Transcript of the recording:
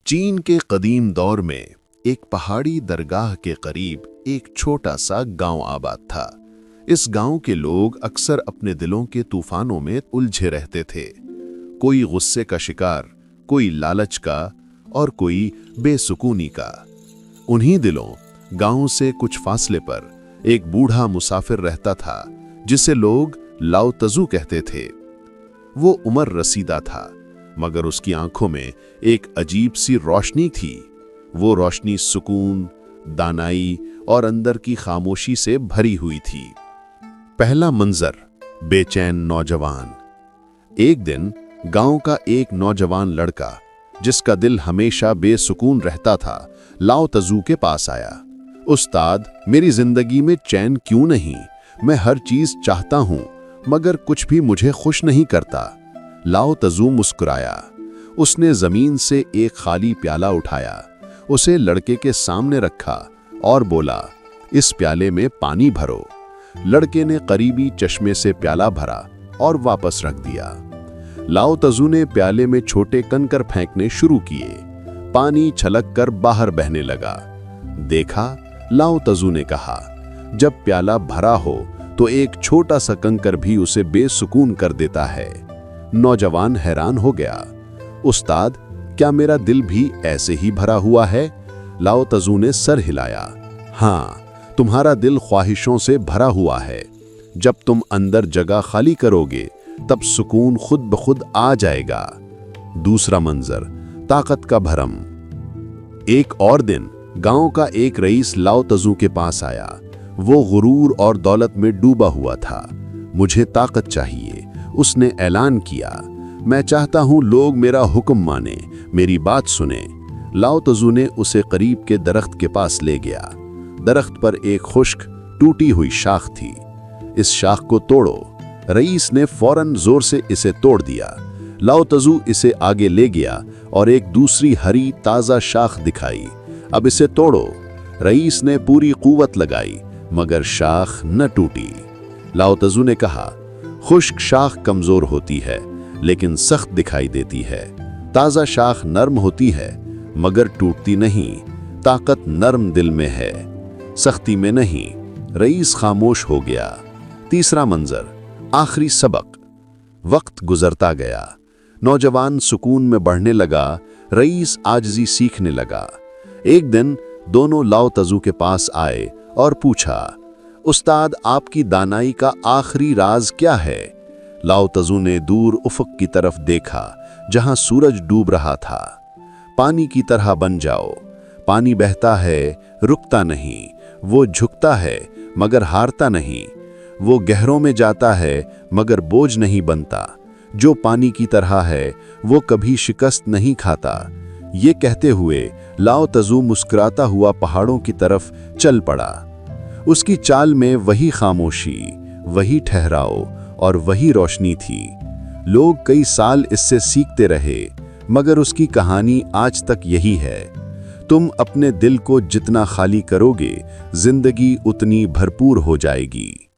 चीन के कदीम दौर में एक पहाड़ी दरगाह के करीब एक छोटा सा गांव आबाद था। इस गांव के लोग अक्सर अपने दिलों के तूफानों में उलझे रहते थे। कोई गुस्से का शिकार, कोई लालच का और कोई बेसुकूनी का। उन्हीं दिलों गांव से कुछ फासले पर एक बूढ़ा मुसाफिर रहता था जिसे लोग लाओ तजू कहते थे। वो उम्र रसीदा था, मगर उसकी आंखों में एक अजीब सी रोशनी थी। वो रोशनी सुकून, दानाई और अंदर की खामोशी से भरी हुई थी। पहला मंजर, बेचैन नौजवान। एक दिन गांव का एक नौजवान लड़का जिसका दिल हमेशा बेसुकून रहता था, लाओ तजू के पास आया। उस्ताद, मेरी जिंदगी में चैन क्यों नहीं? मैं हर चीज चाहता हूं, मगर कुछ भी मुझे खुश नहीं करता। लाओ तजू मुस्कुराया। उसने जमीन से एक खाली प्याला उठाया, उसे लड़के के सामने रखा और बोला, इस प्याले में पानी भरो। लड़के ने करीबी चश्मे से प्याला भरा और वापस रख दिया। लाओ तजू ने प्याले में छोटे कंकर फेंकने शुरू किए। पानी छलक कर बाहर बहने लगा। देखा, लाओ तजू ने कहा, जब प्याला भरा हो तो एक छोटा सा कंकर भी उसे बेसुकून कर देता है। नौजवान हैरान हो गया। उस्ताद, क्या मेरा दिल भी ऐसे ही भरा हुआ है? लाओ तजू ने सर हिलाया। हाँ, तुम्हारा दिल ख्वाहिशों से भरा हुआ है। जब तुम अंदर जगह खाली करोगे तब सुकून खुद ब खुद आ जाएगा। दूसरा मंजर, ताकत का भरम। एक और दिन गांव का एक रईस लाओ तजू के पास आया। वो गुरूर और दौलत में डूबा हुआ था। मुझे ताकत चाहिए, उसने ऐलान किया। मैं चाहता हूं लोग मेरा हुक्म माने, मेरी बात सुने। लाओ तजू ने उसे करीब के दरख्त के पास ले गया। दरख्त पर एक खुश्क टूटी हुई शाख थी। इस शाख को तोड़ो। रईस ने फौरन जोर से इसे तोड़ दिया। लाओ तजू इसे आगे ले गया और एक दूसरी हरी ताजा शाख दिखाई। अब इसे तोड़ो। रईस ने पूरी कुव्वत लगाई, मगर शाख न टूटी। लाओ तजू ने कहा, खुश्क शाख कमजोर होती है लेकिन सख्त दिखाई देती है। ताजा शाख नरम होती है मगर टूटती नहीं। ताकत नरम दिल में है, सख्ती में नहीं। रईस खामोश हो गया। तीसरा मंजर, आखिरी सबक। वक्त गुजरता गया। नौजवान सुकून में बढ़ने लगा। रईस आजिज़ी सीखने लगा। एक दिन दोनों लाओ तजू के पास आए और पूछा, उस्ताद, आपकी दानाई का आखिरी राज क्या है? लाओ तजू ने दूर उफक की तरफ देखा जहां सूरज डूब रहा था। पानी की तरह बन जाओ। पानी बहता है, रुकता नहीं। वो झुकता है मगर हारता नहीं। वो गहरों में जाता है मगर बोझ नहीं बनता। जो पानी की तरह है वो कभी शिकस्त नहीं खाता। ये कहते हुए लाओ तजू मुस्कुराता हुआ पहाड़ों की तरफ चल पड़ा। उसकी चाल में वही खामोशी, वही ठहराव और वही रोशनी थी। लोग कई साल इससे सीखते रहे, मगर उसकी कहानी आज तक यही है। तुम अपने दिल को जितना खाली करोगे, जिंदगी उतनी भरपूर हो जाएगी।